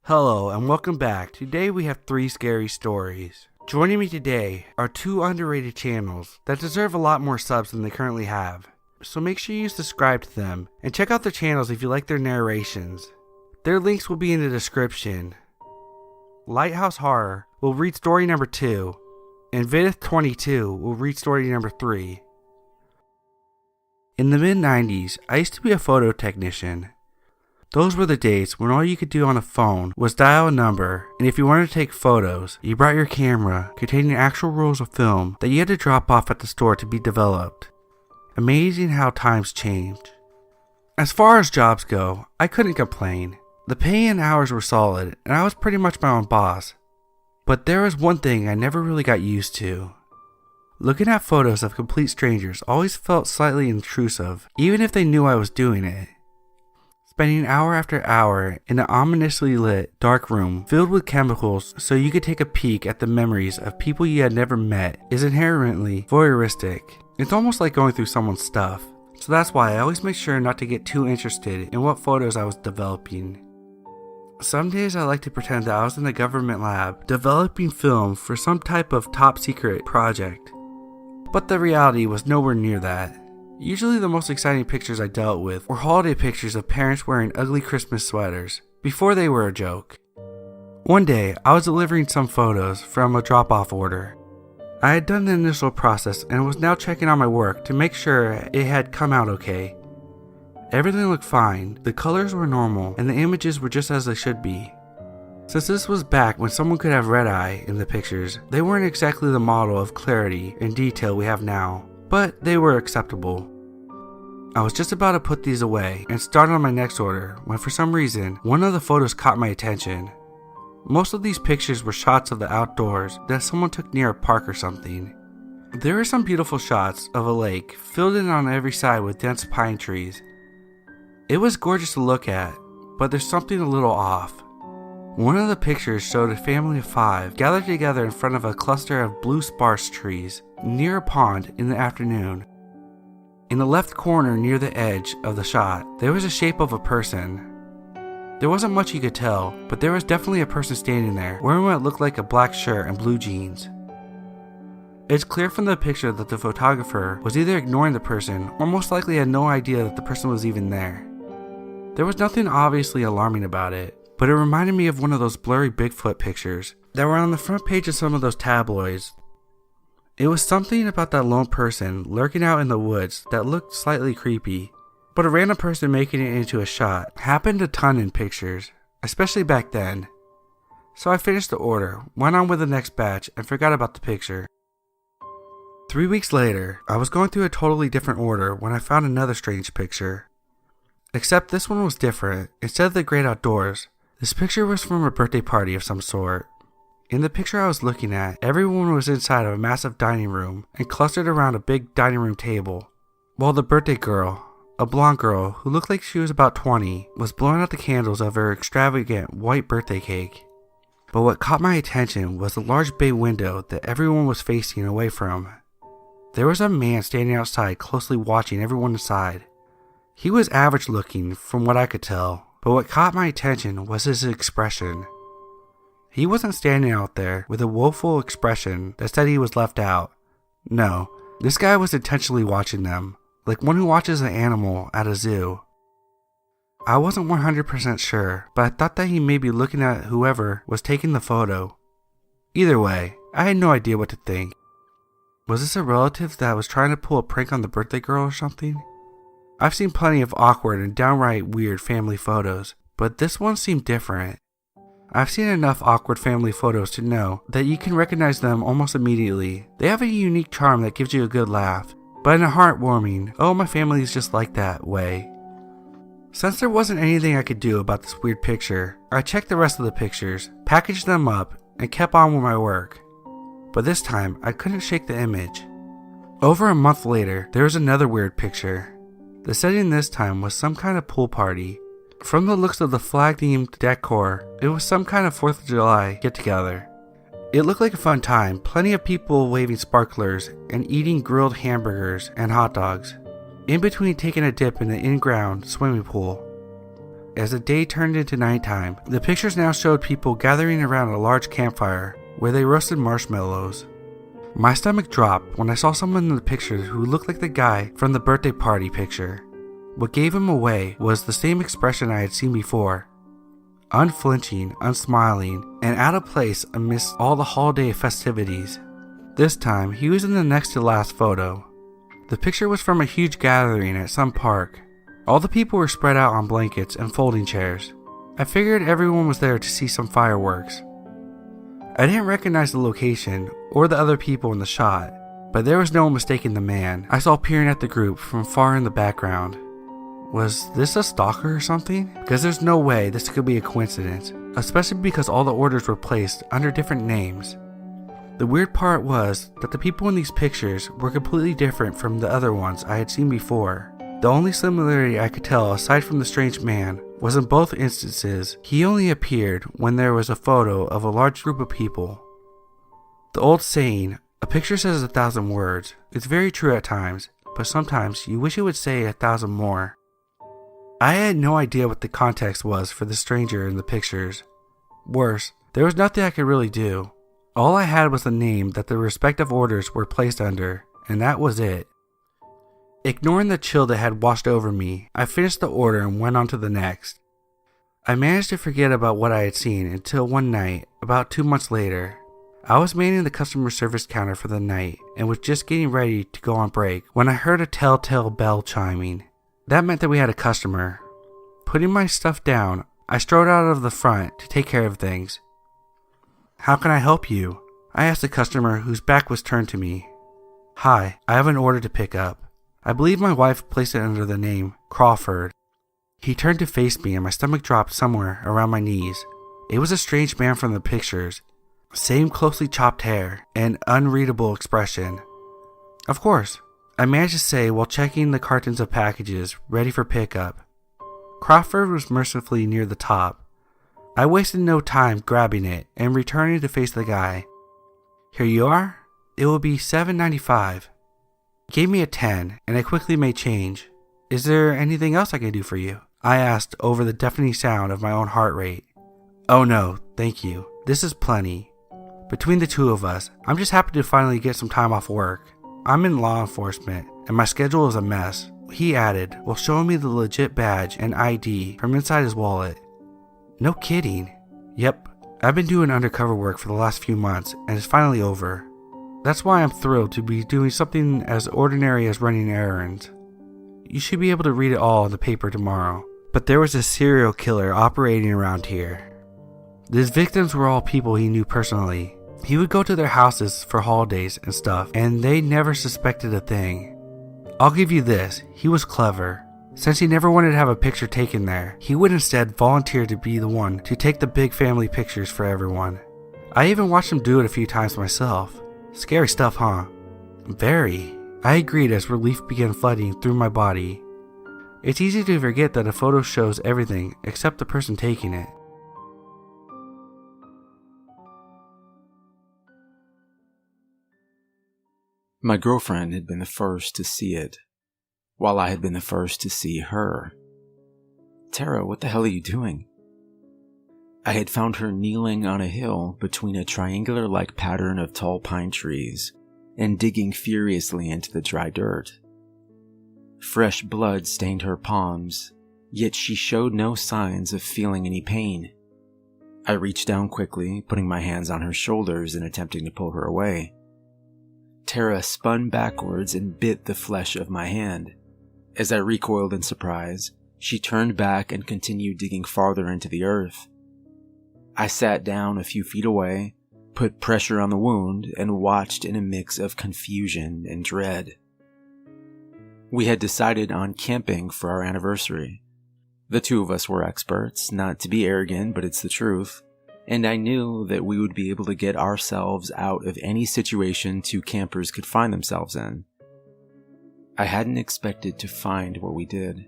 Hello and welcome back. Today we have 3 scary stories. Joining me today are 2 underrated channels that deserve a lot more subs than they currently have. So make sure you subscribe to them and check out their channels if you like their narrations. Their links will be in the description. Lighthouse Horror will read story number 2 and Vidith22 will read story number 3. In the mid-90s, I used to be a photo technician. Those were the days when all you could do on a phone was dial a number, and if you wanted to take photos, you brought your camera containing actual rolls of film that you had to drop off at the store to be developed. Amazing how times changed. As far as jobs go, I couldn't complain. The pay and hours were solid, and I was pretty much my own boss. But there was one thing I never really got used to. Looking at photos of complete strangers always felt slightly intrusive, even if they knew I was doing it. Spending hour after hour in an ominously lit, dark room filled with chemicals so you could take a peek at the memories of people you had never met is inherently voyeuristic. It's almost like going through someone's stuff. So that's why I always make sure not to get too interested in what photos I was developing. Some days I like to pretend that I was in a government lab developing film for some type of top secret project. But the reality was nowhere near that. Usually the most exciting pictures I dealt with were holiday pictures of parents wearing ugly Christmas sweaters, before they were a joke. One day, I was delivering some photos from a drop-off order. I had done the initial process and was now checking on my work to make sure it had come out okay. Everything looked fine, the colors were normal, and the images were just as they should be. Since this was back when someone could have red eye in the pictures, they weren't exactly the model of clarity and detail we have now. But they were acceptable. I was just about to put these away and start on my next order when for some reason one of the photos caught my attention. Most of these pictures were shots of the outdoors that someone took near a park or something. There were some beautiful shots of a lake filled in on every side with dense pine trees. It was gorgeous to look at, but there's something a little off. One of the pictures showed a family of 5 gathered together in front of a cluster of blue sparse trees near a pond in the afternoon. In the left corner near the edge of the shot, there was a shape of a person. There wasn't much you could tell, but there was definitely a person standing there, wearing what looked like a black shirt and blue jeans. It's clear from the picture that the photographer was either ignoring the person or most likely had no idea that the person was even there. There was nothing obviously alarming about it, but it reminded me of one of those blurry Bigfoot pictures that were on the front page of some of those tabloids. It was something about that lone person lurking out in the woods that looked slightly creepy, but a random person making it into a shot happened a ton in pictures, especially back then. So I finished the order, went on with the next batch, and forgot about the picture. 3 weeks later, I was going through a totally different order when I found another strange picture. Except this one was different. Instead of the great outdoors, this picture was from a birthday party of some sort. In the picture I was looking at, everyone was inside of a massive dining room and clustered around a big dining room table, while the birthday girl, a blonde girl who looked like she was about 20, was blowing out the candles of her extravagant white birthday cake. But what caught my attention was the large bay window that everyone was facing away from. There was a man standing outside closely watching everyone inside. He was average looking from what I could tell, but what caught my attention was his expression. He wasn't standing out there with a woeful expression that said he was left out. No, this guy was intentionally watching them, like one who watches an animal at a zoo. I wasn't 100% sure, but I thought that he may be looking at whoever was taking the photo. Either way, I had no idea what to think. Was this a relative that was trying to pull a prank on the birthday girl or something? I've seen plenty of awkward and downright weird family photos, but this one seemed different. I've seen enough awkward family photos to know that you can recognize them almost immediately. They have a unique charm that gives you a good laugh, but in a heartwarming, oh my family is just like that way. Since there wasn't anything I could do about this weird picture, I checked the rest of the pictures, packaged them up, and kept on with my work. But this time, I couldn't shake the image. Over a month later, there was another weird picture. The setting this time was some kind of pool party. From the looks of the flag-themed decor, it was some kind of 4th of July get-together. It looked like a fun time, plenty of people waving sparklers and eating grilled hamburgers and hot dogs, in between taking a dip in the in-ground swimming pool. as the day turned into nighttime. The pictures now showed people gathering around a large campfire where they roasted marshmallows. My stomach dropped when I saw someone in the picture who looked like the guy from the birthday party picture. What gave him away was the same expression I had seen before. Unflinching, unsmiling, and out of place amidst all the holiday festivities. This time, he was in the next to last photo. The picture was from a huge gathering at some park. All the people were spread out on blankets and folding chairs. I figured everyone was there to see some fireworks. I didn't recognize the location or the other people in the shot, but there was no mistaking the man I saw peering at the group from far in the background. Was this a stalker or something? Because there's no way this could be a coincidence, especially because all the orders were placed under different names. The weird part was that the people in these pictures were completely different from the other ones I had seen before. The only similarity I could tell aside from the strange man was in both instances, he only appeared when there was a photo of a large group of people. The old saying, "A picture says 1,000 words," is very true at times, but sometimes you wish it would say 1,000 more. I had no idea what the context was for the stranger in the pictures. Worse, there was nothing I could really do. All I had was the name that the respective orders were placed under, and that was it. Ignoring the chill that had washed over me, I finished the order and went on to the next. I managed to forget about what I had seen until one night, about 2 months later. I was manning the customer service counter for the night and was just getting ready to go on break when I heard a telltale bell chiming. That meant that we had a customer. Putting my stuff down, I strode out of the front to take care of things. "How can I help you?" I asked the customer whose back was turned to me. "Hi, I have an order to pick up. I believe my wife placed it under the name Crawford." He turned to face me and my stomach dropped somewhere around my knees. It was a strange man from the pictures. Same closely chopped hair and unreadable expression. "Of course," I managed to say while checking the cartons of packages ready for pickup. Crawford was mercifully near the top. I wasted no time grabbing it and returning to face the guy. "Here you are. It will be $7.95. He gave me a 10 and I quickly made change. "Is there anything else I can do for you?" I asked over the deafening sound of my own heart rate. "Oh no, thank you. This is plenty. Between the two of us, I'm just happy to finally get some time off work. I'm in law enforcement and my schedule is a mess," he added while showing me the legit badge and ID from inside his wallet. "No kidding." "Yep, I've been doing undercover work for the last few months and it's finally over. That's why I'm thrilled to be doing something as ordinary as running errands. You should be able to read it all in the paper tomorrow. But there was a serial killer operating around here. His victims were all people he knew personally. He would go to their houses for holidays and stuff, and they never suspected a thing. I'll give you this, he was clever. Since he never wanted to have a picture taken there, he would instead volunteer to be the one to take the big family pictures for everyone. I even watched him do it a few times myself. Scary stuff, huh? Very. I agreed as relief began flooding through my body. It's easy to forget that a photo shows everything except the person taking it. My girlfriend had been the first to see it, while I had been the first to see her. "Tara, what the hell are you doing?" I had found her kneeling on a hill between a triangular-like pattern of tall pine trees and digging furiously into the dry dirt. Fresh blood stained her palms, yet she showed no signs of feeling any pain. I reached down quickly, putting my hands on her shoulders and attempting to pull her away. Tara spun backwards and bit the flesh of my hand. As I recoiled in surprise, she turned back and continued digging farther into the earth. I sat down a few feet away, put pressure on the wound, and watched in a mix of confusion and dread. We had decided on camping for our anniversary. The two of us were experts, not to be arrogant, but it's the truth, and I knew that we would be able to get ourselves out of any situation two campers could find themselves in. I hadn't expected to find what we did.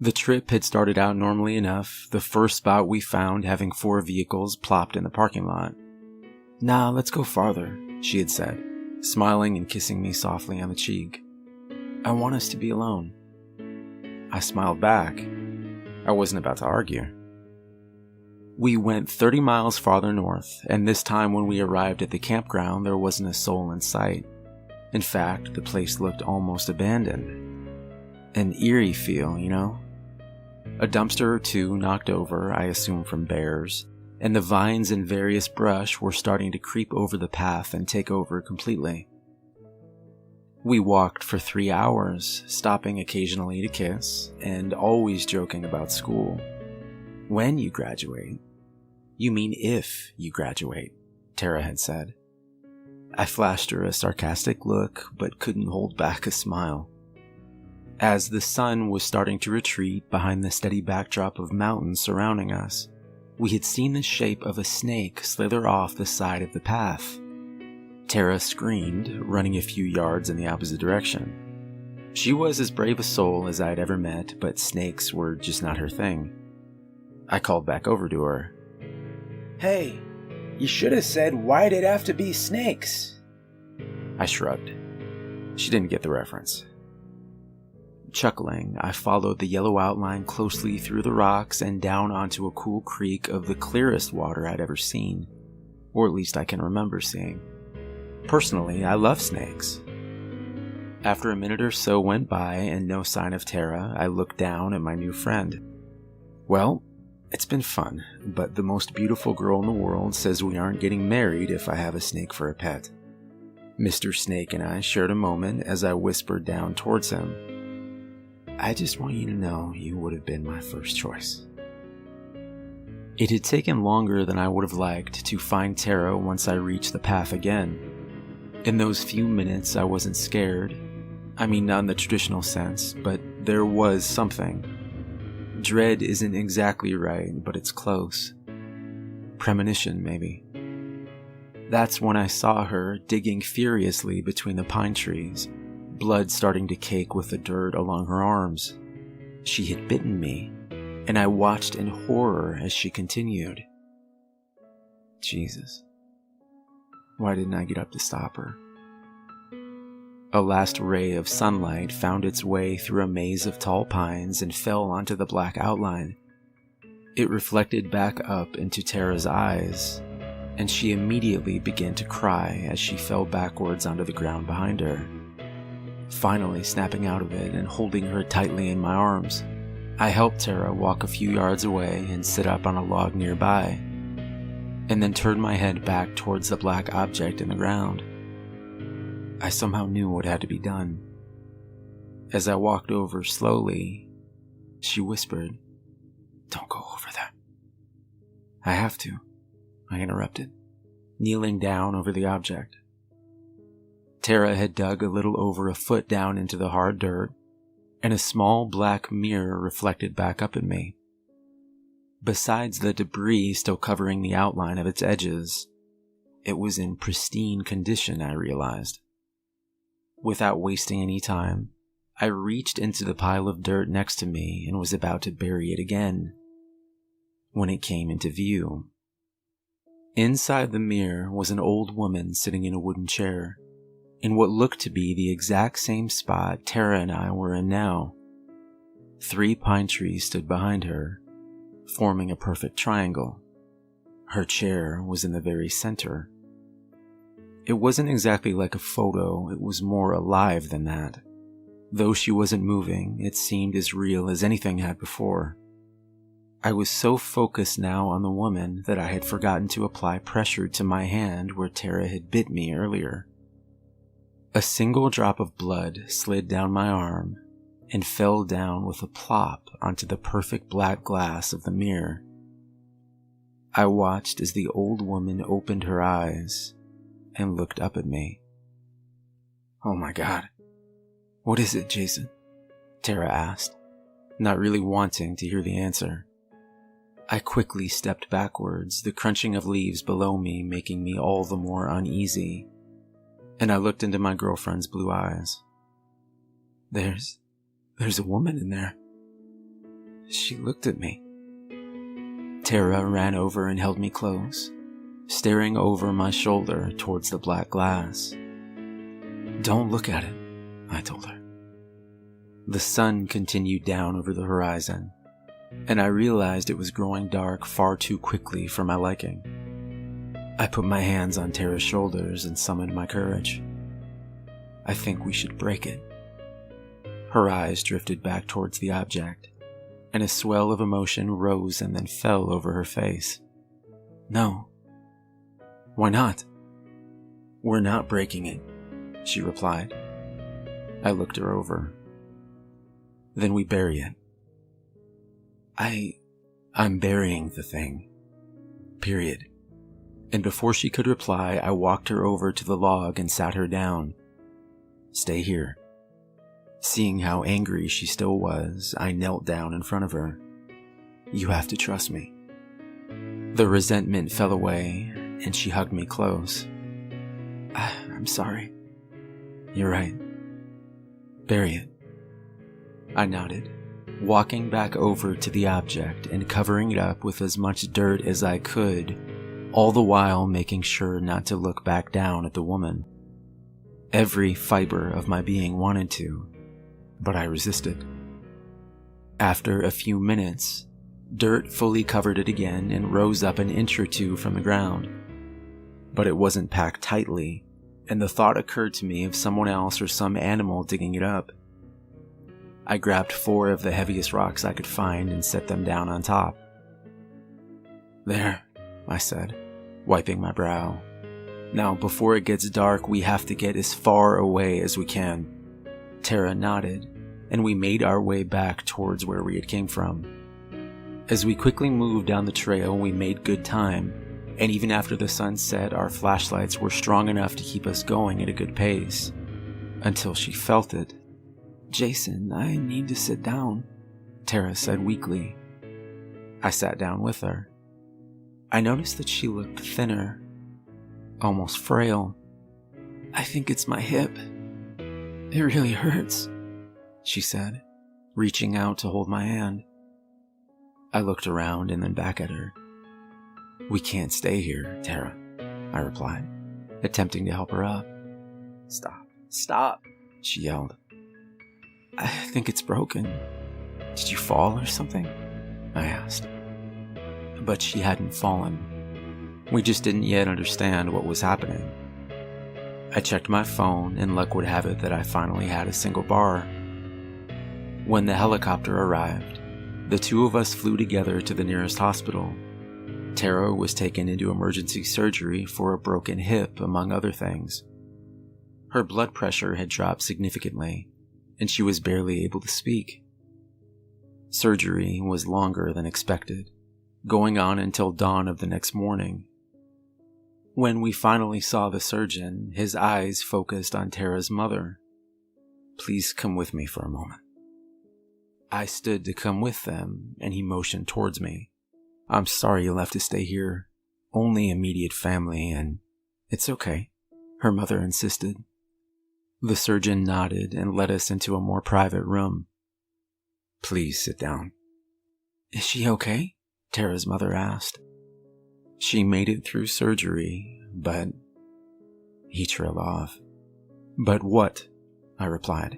The trip had started out normally enough, the first spot we found having 4 vehicles plopped in the parking lot. "Nah, let's go farther," she had said, smiling and kissing me softly on the cheek. "I want us to be alone." I smiled back. I wasn't about to argue. We went 30 miles farther north, and this time when we arrived at the campground, there wasn't a soul in sight. In fact, the place looked almost abandoned. An eerie feel, you know? A dumpster or two knocked over, I assume from bears, and the vines and various brush were starting to creep over the path and take over completely. We walked for 3 hours, stopping occasionally to kiss, and always joking about school. When you graduate. You mean if you graduate, Tara had said. I flashed her a sarcastic look, but couldn't hold back a smile. As the sun was starting to retreat behind the steady backdrop of mountains surrounding us, we had seen the shape of a snake slither off the side of the path. Tara screamed, running a few yards in the opposite direction. She was as brave a soul as I had ever met, but snakes were just not her thing. I called back over to her. Hey, you should have said, why'd it have to be snakes? I shrugged. She didn't get the reference. Chuckling, I followed the yellow outline closely through the rocks and down onto a cool creek of the clearest water I'd ever seen, or at least I can remember seeing. Personally, I love snakes. After a minute or so went by and no sign of Tara, I looked down at my new friend. Well, it's been fun, but the most beautiful girl in the world says we aren't getting married if I have a snake for a pet. Mr. Snake and I shared a moment as I whispered down towards him. I just want you to know you would have been my first choice. It had taken longer than I would have liked to find Tara once I reached the path again. In those few minutes, I wasn't scared. I mean, not in the traditional sense, but there was something. Dread isn't exactly right, but it's close. Premonition, maybe. That's when I saw her digging furiously between the pine trees, blood starting to cake with the dirt along her arms. She had bitten me, and I watched in horror as she continued. Jesus. Why didn't I get up to stop her? A last ray of sunlight found its way through a maze of tall pines and fell onto the black outline. It reflected back up into Tara's eyes, and she immediately began to cry as she fell backwards onto the ground behind her. Finally snapping out of it and holding her tightly in my arms, I helped Tara walk a few yards away and sit up on a log nearby, and then turned my head back towards the black object in the ground. I somehow knew what had to be done. As I walked over slowly, she whispered, "Don't go over that." "I have to," I interrupted, kneeling down over the object. Tara had dug a little over a foot down into the hard dirt, and a small black mirror reflected back up at me. Besides the debris still covering the outline of its edges, it was in pristine condition, I realized. Without wasting any time, I reached into the pile of dirt next to me and was about to bury it again, when it came into view. Inside the mirror was an old woman sitting in a wooden chair, in what looked to be the exact same spot Tara and I were in now. 3 pine trees stood behind her, forming a perfect triangle. Her chair was in the very center. It wasn't exactly like a photo, it was more alive than that. Though she wasn't moving, it seemed as real as anything had before. I was so focused now on the woman that I had forgotten to apply pressure to my hand where Tara had bit me earlier. A single drop of blood slid down my arm and fell down with a plop onto the perfect black glass of the mirror. I watched as the old woman opened her eyes and looked up at me. "Oh my God. What is it, Jason?" Tara asked, not really wanting to hear the answer. I quickly stepped backwards, the crunching of leaves below me making me all the more uneasy, and I looked into my girlfriend's blue eyes. There's a woman in there. She looked at me. Tara ran over and held me close, staring over my shoulder towards the black glass. "Don't look at it," I told her. The sun continued down over the horizon, and I realized it was growing dark far too quickly for my liking. I put my hands on Tara's shoulders and summoned my courage. I think we should break it. Her eyes drifted back towards the object, and a swell of emotion rose and then fell over her face. No. Why not? We're not breaking it, she replied. I looked her over. Then we bury it. I'm burying the thing. Period. And before she could reply, I walked her over to the log and sat her down. Stay here. Seeing how angry she still was, I knelt down in front of her. You have to trust me. The resentment fell away, and she hugged me close. I'm sorry. You're right. Bury it. I nodded, walking back over to the object and covering it up with as much dirt as I could, all the while making sure not to look back down at the woman. Every fiber of my being wanted to, but I resisted. After a few minutes, dirt fully covered it again and rose up an inch or two from the ground. But it wasn't packed tightly, and the thought occurred to me of someone else or some animal digging it up. I grabbed 4 of the heaviest rocks I could find and set them down on top. There, I said, wiping my brow. Now, before it gets dark, we have to get as far away as we can. Tara nodded, and we made our way back towards where we had came from. As we quickly moved down the trail, we made good time, and even after the sun set, our flashlights were strong enough to keep us going at a good pace. Until she felt it. Jason, I need to sit down, Tara said weakly. I sat down with her. I noticed that she looked thinner, almost frail. I think it's my hip. It really hurts, she said, reaching out to hold my hand. I looked around and then back at her. We can't stay here, Tara, I replied, attempting to help her up. Stop, she yelled. I think it's broken. Did you fall or something? I asked. But she hadn't fallen. We just didn't yet understand what was happening. I checked my phone, and luck would have it that I finally had a single bar. When the helicopter arrived, the 2 of us flew together to the nearest hospital. Tara was taken into emergency surgery for a broken hip, among other things. Her blood pressure had dropped significantly, and she was barely able to speak. Surgery was longer than expected, going on until dawn of the next morning. When we finally saw the surgeon, his eyes focused on Tara's mother. Please come with me for a moment. I stood to come with them, and he motioned towards me. I'm sorry you'll have to stay here. Only immediate family, and it's okay, her mother insisted. The surgeon nodded and led us into a more private room. Please sit down. Is she okay? Tara's mother asked. She made it through surgery, but... He trailed off. But what? I replied.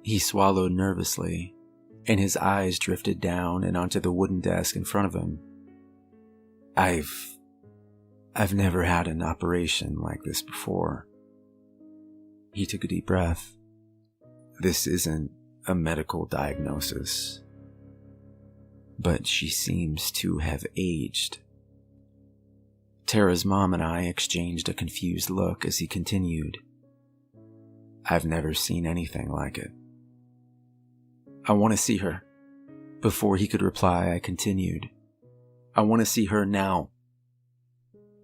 He swallowed nervously, and his eyes drifted down and onto the wooden desk in front of him. I've never had an operation like this before. He took a deep breath. This isn't a medical diagnosis, but she seems to have aged. Tara's mom and I exchanged a confused look as he continued. I've never seen anything like it. I want to see her. Before he could reply, I continued. I want to see her now.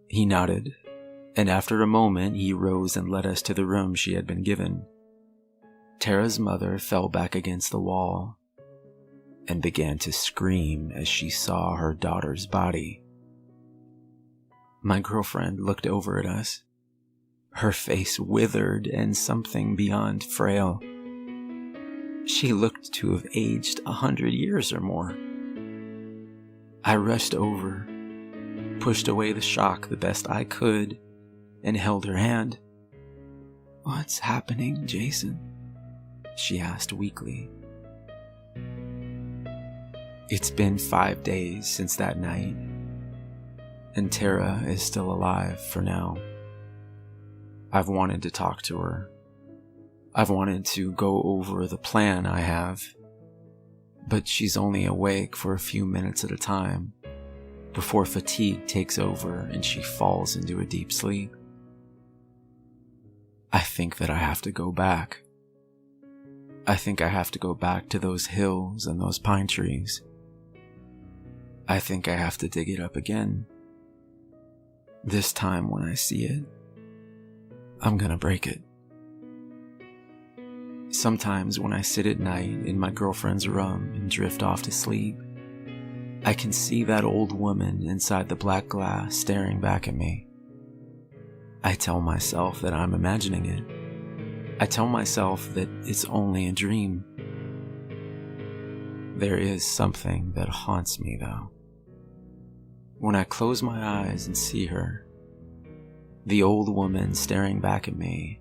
He nodded, and after a moment he rose and led us to the room she had been given. Tara's mother fell back against the wall and began to scream as she saw her daughter's body. My girlfriend looked over at us, her face withered and something beyond frail. She looked to have aged 100 years or more. I rushed over, pushed away the shock the best I could, and held her hand. What's happening, Jason? She asked weakly. It's been 5 days since that night, and Tara is still alive for now. I've wanted to talk to her. I've wanted to go over the plan I have, but she's only awake for a few minutes at a time before fatigue takes over and she falls into a deep sleep. I think that I have to go back. I think I have to go back to those hills and those pine trees. I think I have to dig it up again. This time when I see it, I'm gonna break it. Sometimes when I sit at night in my girlfriend's room and drift off to sleep, I can see that old woman inside the black glass staring back at me. I tell myself that I'm imagining it. I tell myself that it's only a dream. There is something that haunts me though. When I close my eyes and see her, the old woman staring back at me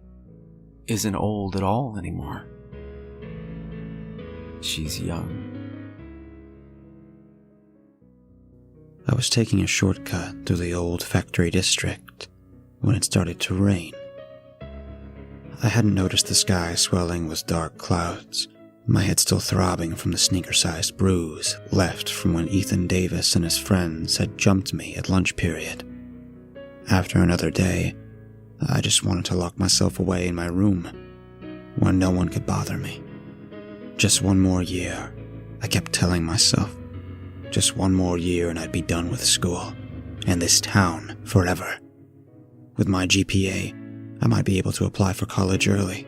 isn't old at all anymore. She's young. I was taking a shortcut through the old factory district when it started to rain. I hadn't noticed the sky swelling with dark clouds, my head still throbbing from the sneaker-sized bruise left from when Ethan Davis and his friends had jumped me at lunch period. After another day, I just wanted to lock myself away in my room where no one could bother me. Just one more year, I kept telling myself. Just one more year and I'd be done with school, and this town forever. With my GPA, I might be able to apply for college early.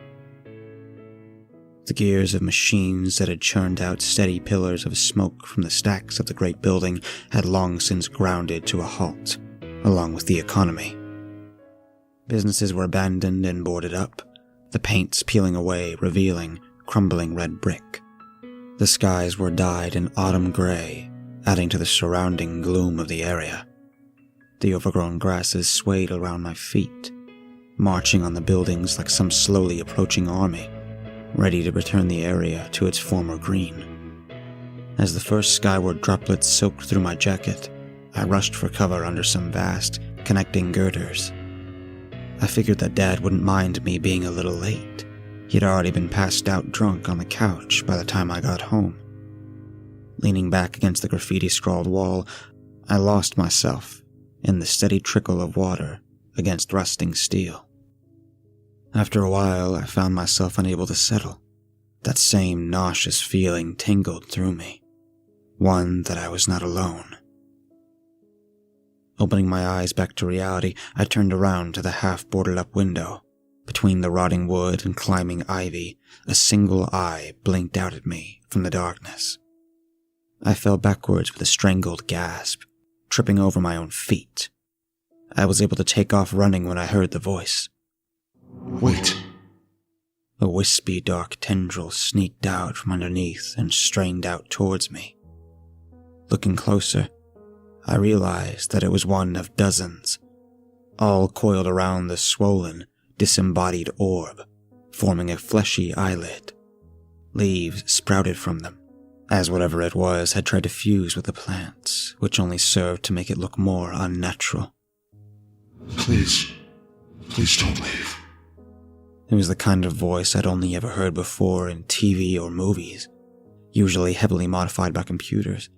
The gears of machines that had churned out steady pillars of smoke from the stacks of the great building had long since grounded to a halt, along with the economy. Businesses were abandoned and boarded up, the paints peeling away, revealing crumbling red brick. The skies were dyed an autumn gray, adding to the surrounding gloom of the area. The overgrown grasses swayed around my feet, marching on the buildings like some slowly approaching army, ready to return the area to its former green. As the first skyward droplets soaked through my jacket, I rushed for cover under some vast, connecting girders. I figured that Dad wouldn't mind me being a little late. He'd already been passed out drunk on the couch by the time I got home. Leaning back against the graffiti-scrawled wall, I lost myself in the steady trickle of water against rusting steel. After a while, I found myself unable to settle. That same nauseous feeling tingled through me, one that I was not alone. Opening my eyes back to reality, I turned around to the half-boarded-up window. Between the rotting wood and climbing ivy, a single eye blinked out at me from the darkness. I fell backwards with a strangled gasp, tripping over my own feet. I was able to take off running when I heard the voice. Wait. A wispy dark tendril sneaked out from underneath and strained out towards me. Looking closer, I realized that it was one of dozens, all coiled around the swollen, disembodied orb, forming a fleshy eyelid. Leaves sprouted from them, as whatever it was had tried to fuse with the plants, which only served to make it look more unnatural. Please don't leave. It was the kind of voice I'd only ever heard before in TV or movies, usually heavily modified by computers.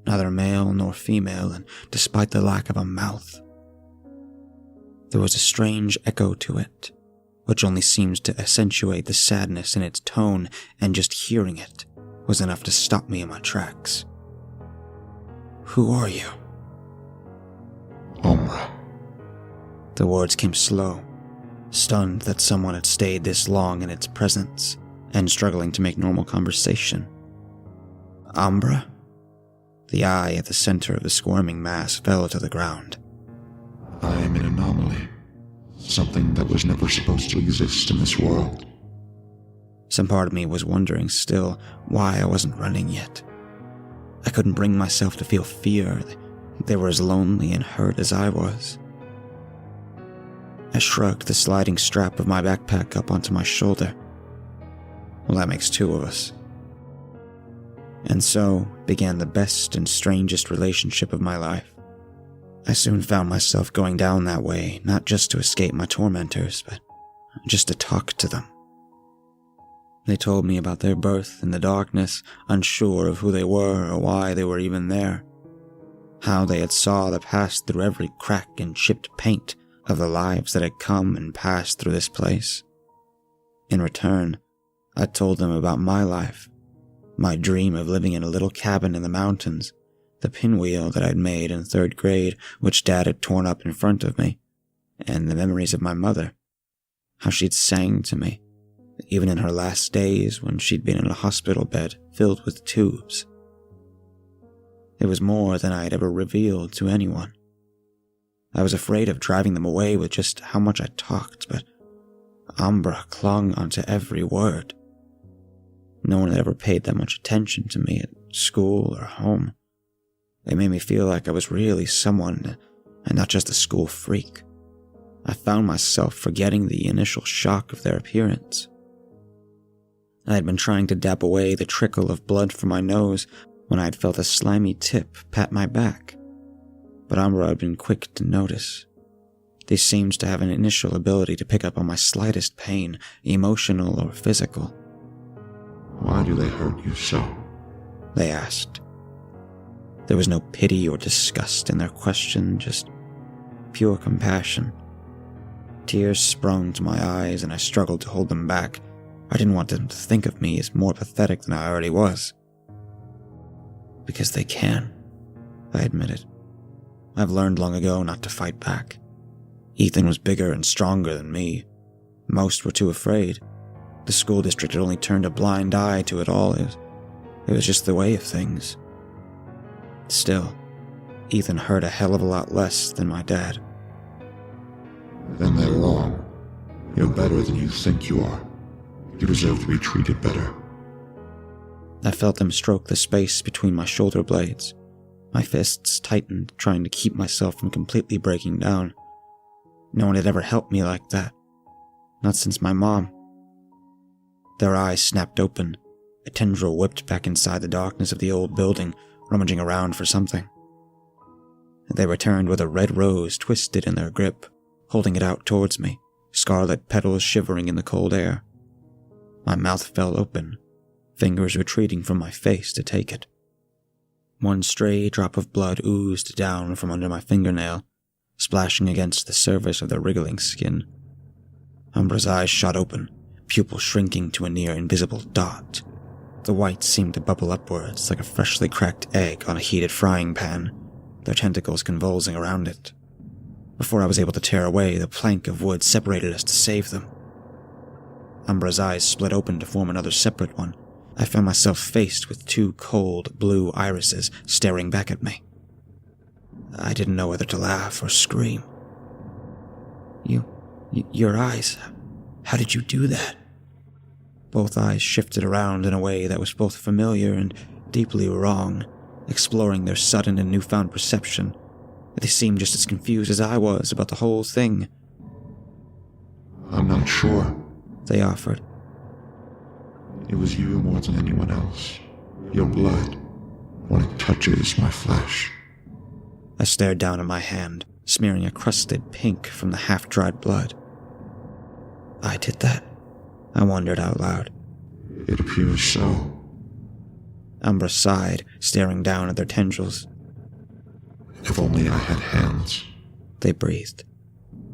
Neither male nor female, and despite the lack of a mouth, there was a strange echo to it, which only seemed to accentuate the sadness in its tone, and just hearing it was enough to stop me in my tracks. Who are you? Umbra. The words came slow, stunned that someone had stayed this long in its presence, and struggling to make normal conversation. Umbra? The eye at the center of the squirming mass fell to the ground. I am an anomaly. Something that was never supposed to exist in this world. Some part of me was wondering still why I wasn't running yet. I couldn't bring myself to feel fear. They were as lonely and hurt as I was. I shrugged the sliding strap of my backpack up onto my shoulder. Well, that makes two of us. And so, began the best and strangest relationship of my life. I soon found myself going down that way, not just to escape my tormentors, but just to talk to them. They told me about their birth in the darkness, unsure of who they were or why they were even there. How they had saw the past through every crack and chipped paint of the lives that had come and passed through this place. In return, I told them about my life, my dream of living in a little cabin in the mountains, the pinwheel that I'd made in 3rd grade, which Dad had torn up in front of me, and the memories of my mother, how she'd sang to me, even in her last days when she'd been in a hospital bed filled with tubes. It was more than I had ever revealed to anyone. I was afraid of driving them away with just how much I talked, but Umbra clung onto every word. No one had ever paid that much attention to me at school or home. They made me feel like I was really someone and not just a school freak. I found myself forgetting the initial shock of their appearance. I had been trying to dab away the trickle of blood from my nose when I had felt a slimy tip pat my back, but Umbra had been quick to notice. They seemed to have an initial ability to pick up on my slightest pain, emotional or physical. Why do they hurt you so? They asked. There was no pity or disgust in their question, just pure compassion. Tears sprung to my eyes and I struggled to hold them back. I didn't want them to think of me as more pathetic than I already was. Because they can, I admitted. I've learned long ago not to fight back. Ethan was bigger and stronger than me. Most were too afraid. The school district had only turned a blind eye to it all. It was just the way of things. Still, Ethan hurt a hell of a lot less than my dad. Then they're wrong. You're better than you think you are. You deserve to be treated better. I felt them stroke the space between my shoulder blades. My fists tightened, trying to keep myself from completely breaking down. No one had ever helped me like that. Not since my mom. Their eyes snapped open. A tendril whipped back inside the darkness of the old building, rummaging around for something. They returned with a red rose twisted in their grip, holding it out towards me, scarlet petals shivering in the cold air. My mouth fell open, fingers retreating from my face to take it. One stray drop of blood oozed down from under my fingernail, splashing against the surface of the wriggling skin. Umbra's eyes shot open, pupil shrinking to a near invisible dot. The white seemed to bubble upwards like a freshly cracked egg on a heated frying pan, their tentacles convulsing around it. Before I was able to tear away, the plank of wood separated us to save them. Umbra's eyes split open to form another separate one. I found myself faced with 2 cold, blue irises staring back at me. I didn't know whether to laugh or scream. Your eyes, how did you do that? Both eyes shifted around in a way that was both familiar and deeply wrong, exploring their sudden and newfound perception. They seemed just as confused as I was about the whole thing. I'm not sure. They offered. It was you more than anyone else. Your blood, when it touches my flesh. I stared down at my hand, smearing a crusted pink from the half-dried blood. I did that? I wondered out loud. It appears so. Umbra sighed, staring down at their tendrils. If only I had hands. They breathed.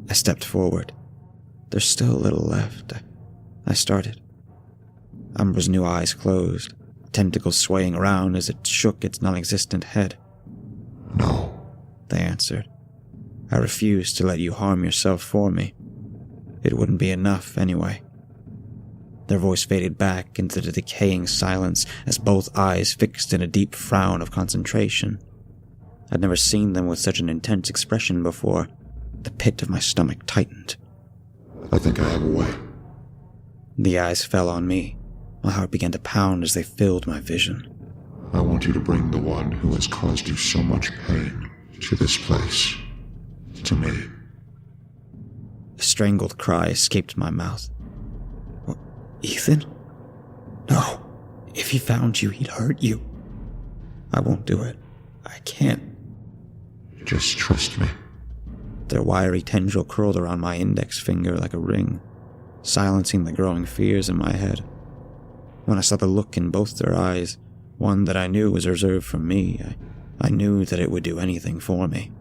I stepped forward. There's still a little left. I started. Umbra's new eyes closed, tentacles swaying around as it shook its non-existent head. No. They answered. I refused to let you harm yourself for me. It wouldn't be enough anyway. Their voice faded back into the decaying silence as both eyes fixed in a deep frown of concentration. I'd never seen them with such an intense expression before. The pit of my stomach tightened. I think I have a way. The eyes fell on me. My heart began to pound as they filled my vision. I want you to bring the one who has caused you so much pain to this place. To me. A strangled cry escaped my mouth. What, Ethan? No. If he found you, he'd hurt you. I won't do it. I can't. Just trust me. Their wiry tendril curled around my index finger like a ring, silencing the growing fears in my head. When I saw the look in both their eyes, one that I knew was reserved for me, I knew that it would do anything for me.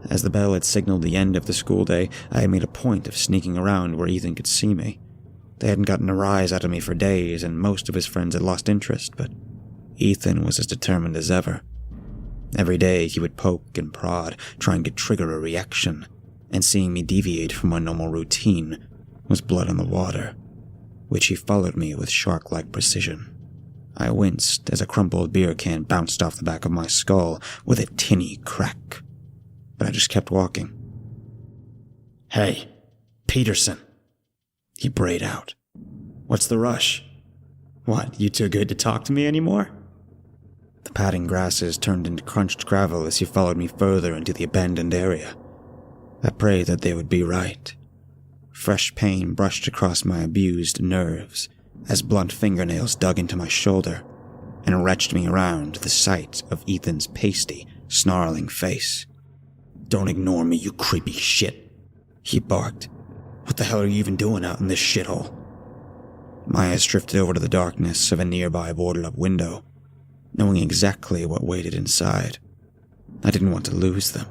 As the bell had signaled the end of the school day, I had made a point of sneaking around where Ethan could see me. They hadn't gotten a rise out of me for days, and most of his friends had lost interest, but Ethan was as determined as ever. Every day he would poke and prod, trying to trigger a reaction, and seeing me deviate from my normal routine was blood on the water, which he followed me with shark-like precision. I winced as a crumpled beer can bounced off the back of my skull with a tinny crack, but I just kept walking. "Hey, Peterson," he brayed out. "What's the rush? What, you too good to talk to me anymore?" The padding grasses turned into crunched gravel as he followed me further into the abandoned area. I prayed that they would be right. Fresh pain brushed across my abused nerves as blunt fingernails dug into my shoulder and wrenched me around to the sight of Ethan's pasty, snarling face. "Don't ignore me, you creepy shit," he barked. "What the hell are you even doing out in this shithole?" My eyes drifted over to the darkness of a nearby boarded-up window, knowing exactly what waited inside. I didn't want to lose them.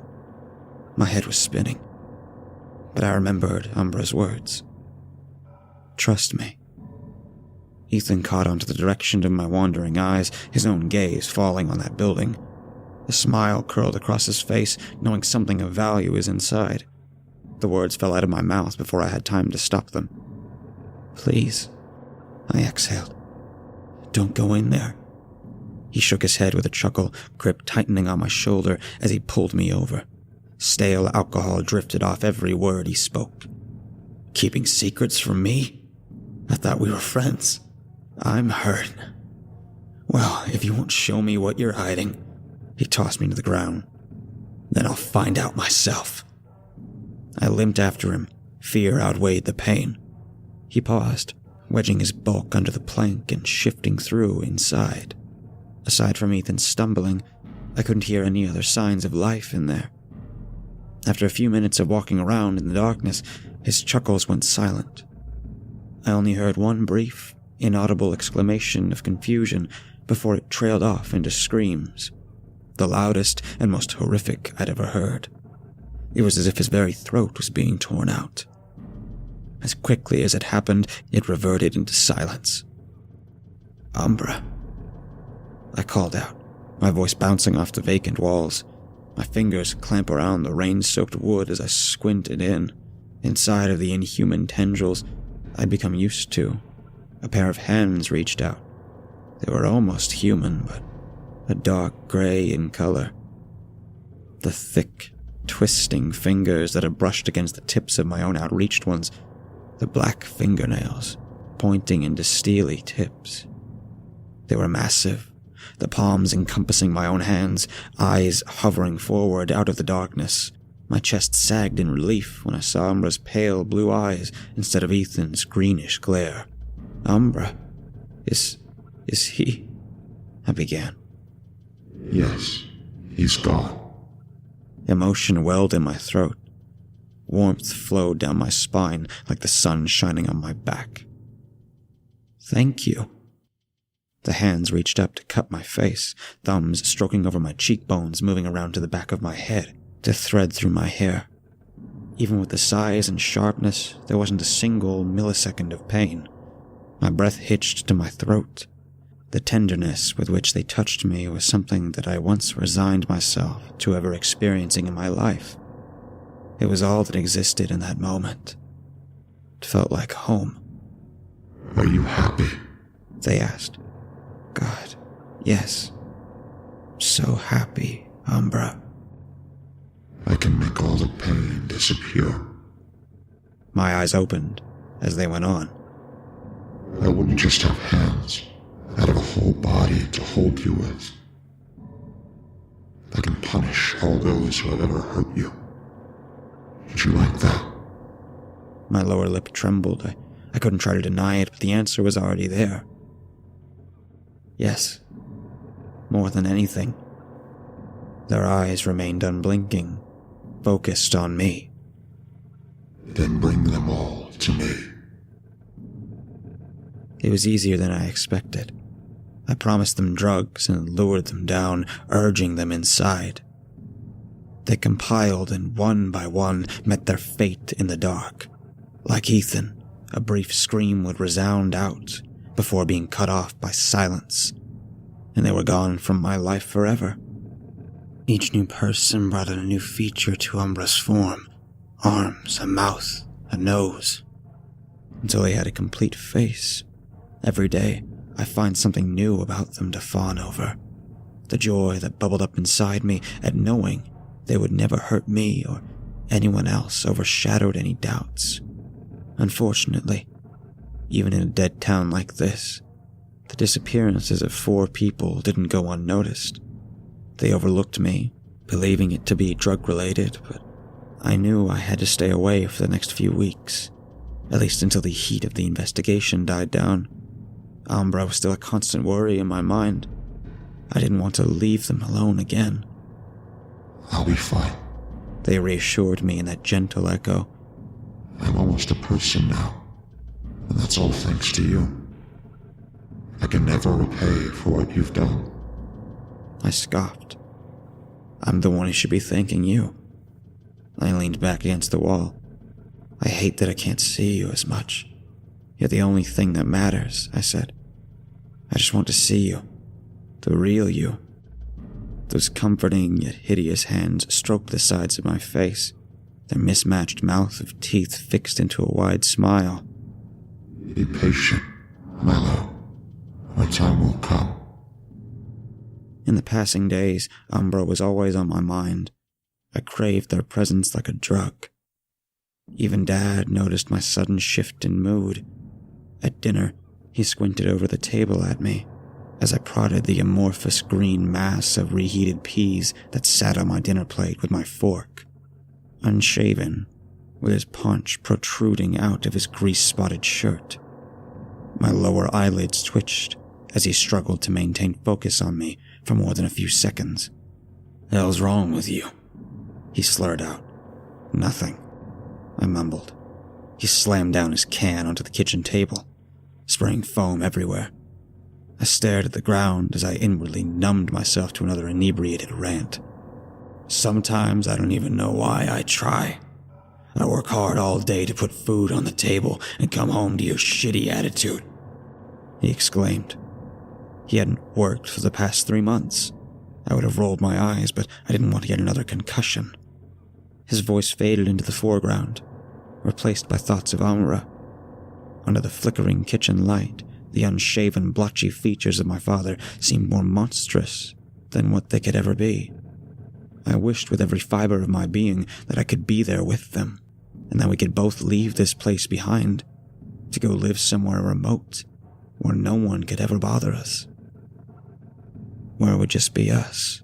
My head was spinning, but I remembered Umbra's words. "Trust me." Ethan caught onto the direction of my wandering eyes, his own gaze falling on that building. A smile curled across his face, knowing something of value is inside. The words fell out of my mouth before I had time to stop them. "Please," I exhaled. "Don't go in there." He shook his head with a chuckle, grip tightening on my shoulder as he pulled me over. Stale alcohol drifted off every word he spoke. "Keeping secrets from me? I thought we were friends. I'm hurt. Well, if you won't show me what you're hiding," he tossed me to the ground, "then I'll find out myself." I limped after him. Fear outweighed the pain. He paused, wedging his bulk under the plank and shifting through inside. Aside from Ethan stumbling, I couldn't hear any other signs of life in there. After a few minutes of walking around in the darkness, his chuckles went silent. I only heard one brief, inaudible exclamation of confusion before it trailed off into screams, the loudest and most horrific I'd ever heard. It was as if his very throat was being torn out. As quickly as it happened, it reverted into silence. "Umbra," I called out, my voice bouncing off the vacant walls. My fingers clamp around the rain-soaked wood as I squinted in. Inside of the inhuman tendrils I'd become used to, a pair of hands reached out. They were almost human, but a dark gray in color. The thick, twisting fingers that had brushed against the tips of my own outreached ones, the black fingernails pointing into steely tips. They were massive, the palms encompassing my own hands, eyes hovering forward out of the darkness. My chest sagged in relief when I saw Umbra's pale blue eyes instead of Ethan's greenish glare. "Umbra, is he?" I began. Yes, he's gone. Emotion welled in my throat. Warmth flowed down my spine like the sun shining on my back. "Thank you." The hands reached up to cup my face, thumbs stroking over my cheekbones, moving around to the back of my head to thread through my hair. Even with the size and sharpness, there wasn't a single millisecond of pain. My breath hitched to my throat. The tenderness with which they touched me was something that I once resigned myself to ever experiencing in my life. It was all that existed in that moment. It felt like home. Are you happy? They asked. God, yes. So happy, Umbra. I can make all the pain disappear. My eyes opened as they went on. I wouldn't just have hands. I'd have a whole body to hold you with. I can punish all those who have ever hurt you. Would you like that? My lower lip trembled. I couldn't try to deny it, but the answer was already there. Yes. more than anything. Their eyes remained unblinking, focused on me. Then bring them all to me. It was easier than I expected. I promised them drugs and lured them down, urging them inside. They compiled and one by one met their fate in the dark. Like Ethan, a brief scream would resound out before being cut off by silence, and they were gone from my life forever. Each new person brought in a new feature to Umbra's form: arms, a mouth, a nose, until they had a complete face. Every day, I find something new about them to fawn over. The joy that bubbled up inside me at knowing they would never hurt me or anyone else overshadowed any doubts. Unfortunately, even in a dead town like this, the disappearances of 4 people didn't go unnoticed. They overlooked me, believing it to be drug-related, but I knew I had to stay away for the next few weeks, at least until the heat of the investigation died down. Umbra was still a constant worry in my mind. I didn't want to leave them alone again. I'll be fine. They reassured me in that gentle echo. I'm almost a person now, and that's all thanks to you. I can never repay for what you've done. I scoffed. I'm the one who should be thanking you. I leaned back against the wall. I hate that I can't see you as much. You're the only thing that matters, I said. I just want to see you. The real you. Those comforting yet hideous hands stroked the sides of my face, their mismatched mouth of teeth fixed into a wide smile. Be patient, Milo. My time will come. In the passing days, Umbra was always on my mind. I craved their presence like a drug. Even Dad noticed my sudden shift in mood. At dinner, he squinted over the table at me as I prodded the amorphous green mass of reheated peas that sat on my dinner plate with my fork. Unshaven, with his paunch protruding out of his grease-spotted shirt. My lower eyelids twitched as he struggled to maintain focus on me for more than a few seconds. "The hell's wrong with you?" he slurred out. "Nothing," I mumbled. He slammed down his can onto the kitchen table, spraying foam everywhere. I stared at the ground as I inwardly numbed myself to another inebriated rant. "Sometimes I don't even know why I try. I work hard all day to put food on the table and come home to your shitty attitude," he exclaimed. He hadn't worked for the past 3 months. I would have rolled my eyes, but I didn't want to get another concussion. His voice faded into the foreground, replaced by thoughts of Umbra. Under the flickering kitchen light, the unshaven, blotchy features of my father seemed more monstrous than what they could ever be. I wished with every fiber of my being that I could be there with them, and that we could both leave this place behind, to go live somewhere remote, where no one could ever bother us. Where it would just be us,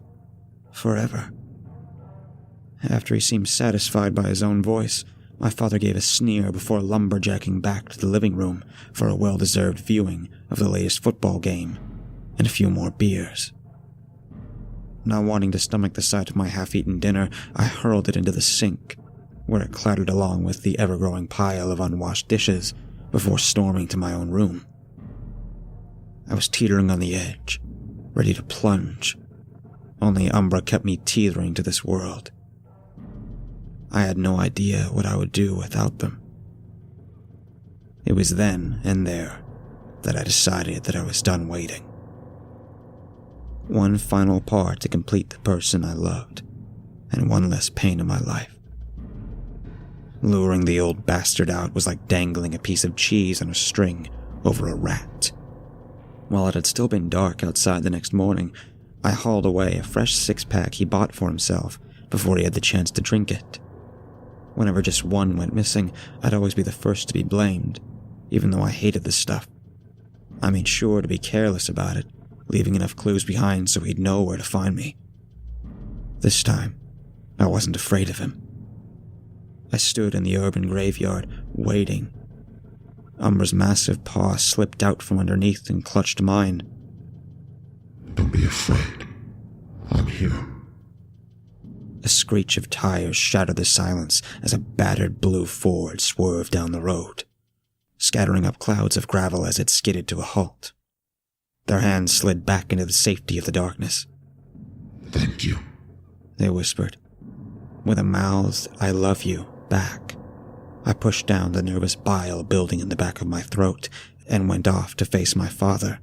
forever. After he seemed satisfied by his own voice, my father gave a sneer before lumberjacking back to the living room for a well-deserved viewing of the latest football game and a few more beers. Not wanting to stomach the sight of my half-eaten dinner, I hurled it into the sink, where it clattered along with the ever-growing pile of unwashed dishes before storming to my own room. I was teetering on the edge, ready to plunge. Only Umbra kept me teetering to this world. I had no idea what I would do without them. It was then and there that I decided that I was done waiting. One final part to complete the person I loved, and one less pain in my life. Luring the old bastard out was like dangling a piece of cheese on a string over a rat. While it had still been dark outside the next morning, I hauled away a fresh 6-pack he bought for himself before he had the chance to drink it. Whenever just one went missing, I'd always be the first to be blamed, even though I hated the stuff. I made sure to be careless about it, leaving enough clues behind so he'd know where to find me. This time, I wasn't afraid of him. I stood in the urban graveyard, waiting. Umbra's massive paw slipped out from underneath and clutched mine. Don't be afraid. I'm here. A screech of tires shattered the silence as a battered blue Ford swerved down the road, scattering up clouds of gravel as it skidded to a halt. Their hands slid back into the safety of the darkness. Thank you. They whispered, with a mouthed "I love you" back. I pushed down the nervous bile building in the back of my throat and went off to face my father,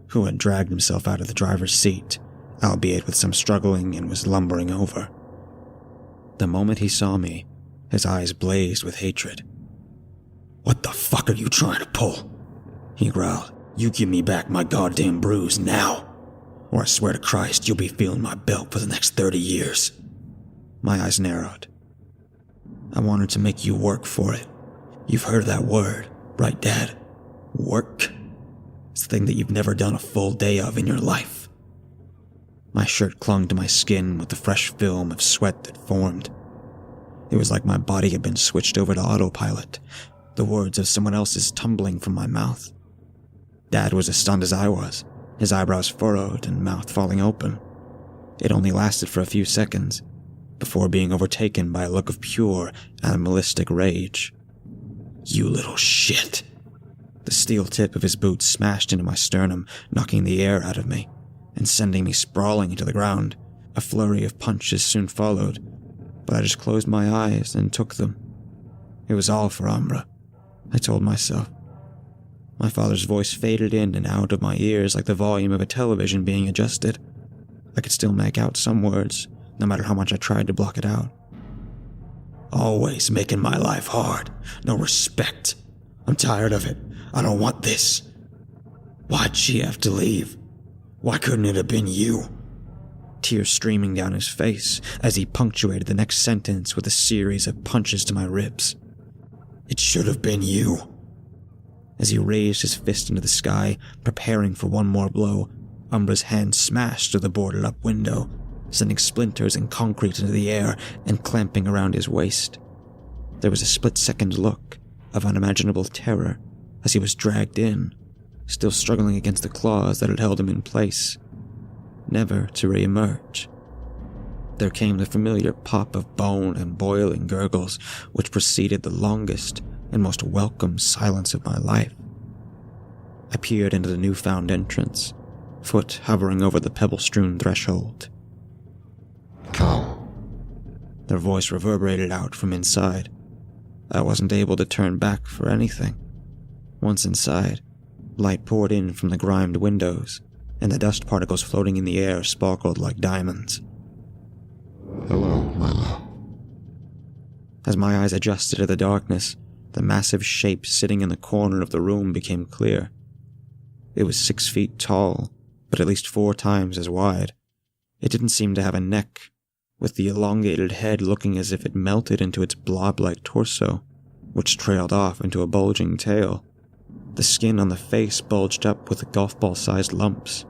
who had dragged himself out of the driver's seat, albeit with some struggling, and was lumbering over. The moment he saw me, his eyes blazed with hatred. "What the fuck are you trying to pull?" he growled. "You give me back my goddamn bruise now, or I swear to Christ you'll be feeling my belt for the next 30 years. My eyes narrowed. "I wanted to make you work for it. You've heard that word, right, Dad? Work. It's the thing that you've never done a full day of in your life." My shirt clung to my skin with the fresh film of sweat that formed. It was like my body had been switched over to autopilot, the words of someone else's tumbling from my mouth. Dad was as stunned as I was, his eyebrows furrowed and mouth falling open. It only lasted for a few seconds, before being overtaken by a look of pure, animalistic rage. "You little shit." The steel tip of his boot smashed into my sternum, knocking the air out of me, and sending me sprawling into the ground. A flurry of punches soon followed, but I just closed my eyes and took them. It was all for Umbra, I told myself. My father's voice faded in and out of my ears like the volume of a television being adjusted. I could still make out some words, no matter how much I tried to block it out. "Always making my life hard. No respect. I'm tired of it. I don't want this. Why'd she have to leave? Why couldn't it have been you?" Tears streaming down his face as he punctuated the next sentence with a series of punches to my ribs. "It should have been you." As he raised his fist into the sky, preparing for one more blow, Umbra's hand smashed through the boarded-up window, sending splinters and concrete into the air and clamping around his waist. There was a split-second look of unimaginable terror as he was dragged in, still struggling against the claws that had held him in place, never to re-emerge. There came the familiar pop of bone and boiling gurgles, which preceded the longest and most welcome silence of my life. I peered into the newfound entrance, foot hovering over the pebble-strewn threshold. Cal. Their voice reverberated out from inside. I wasn't able to turn back for anything. Once inside, light poured in from the grimed windows, and the dust particles floating in the air sparkled like diamonds. Hello, Milo. As my eyes adjusted to the darkness, the massive shape sitting in the corner of the room became clear. It was 6 feet tall, but at least 4 times as wide. It didn't seem to have a neck, with the elongated head looking as if it melted into its blob-like torso, which trailed off into a bulging tail. The skin on the face bulged up with golf ball-sized lumps,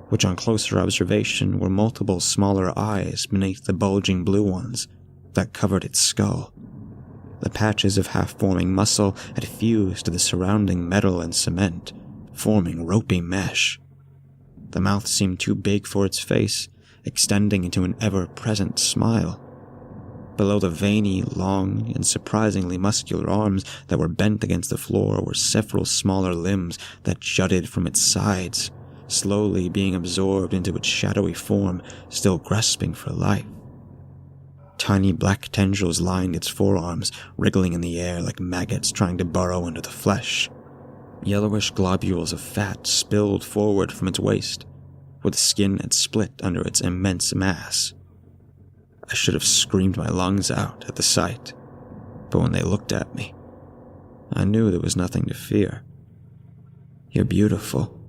which on closer observation were multiple smaller eyes beneath the bulging blue ones that covered its skull. The patches of half-forming muscle had fused to the surrounding metal and cement, forming ropey mesh. The mouth seemed too big for its face, extending into an ever-present smile. Below the veiny, long, and surprisingly muscular arms that were bent against the floor were several smaller limbs that jutted from its sides, slowly being absorbed into its shadowy form, still grasping for life. Tiny black tendrils lined its forearms, wriggling in the air like maggots trying to burrow into the flesh. Yellowish globules of fat spilled forward from its waist, where the skin had split under its immense mass. I should have screamed my lungs out at the sight, but when they looked at me, I knew there was nothing to fear. "You're beautiful,"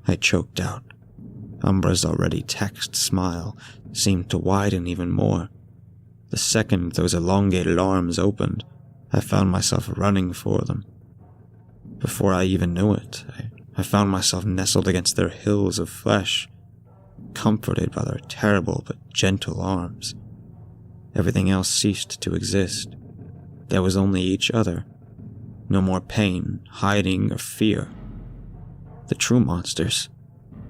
I choked out. Umbra's already texed smile seemed to widen even more. The second those elongated arms opened, I found myself running for them. Before I even knew it, I found myself nestled against their hills of flesh, comforted by their terrible but gentle arms. Everything else ceased to exist. There was only each other. No more pain, hiding, or fear. The true monsters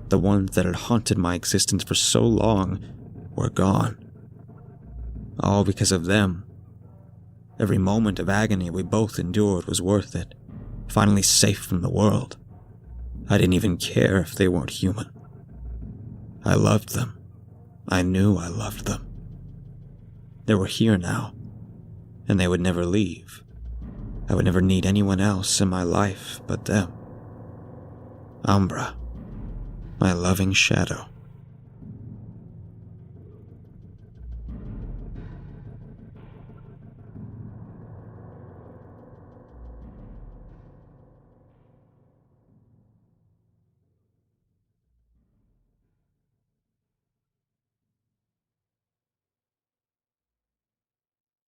The ones that had haunted my existence for so long were gone. All because of them. Every moment of agony we both endured was worth it. Finally safe from the world. I didn't even care if they weren't human. I loved them. I knew I loved them. They were here now, and they would never leave. I would never need anyone else in my life but them. Umbra, my loving shadow.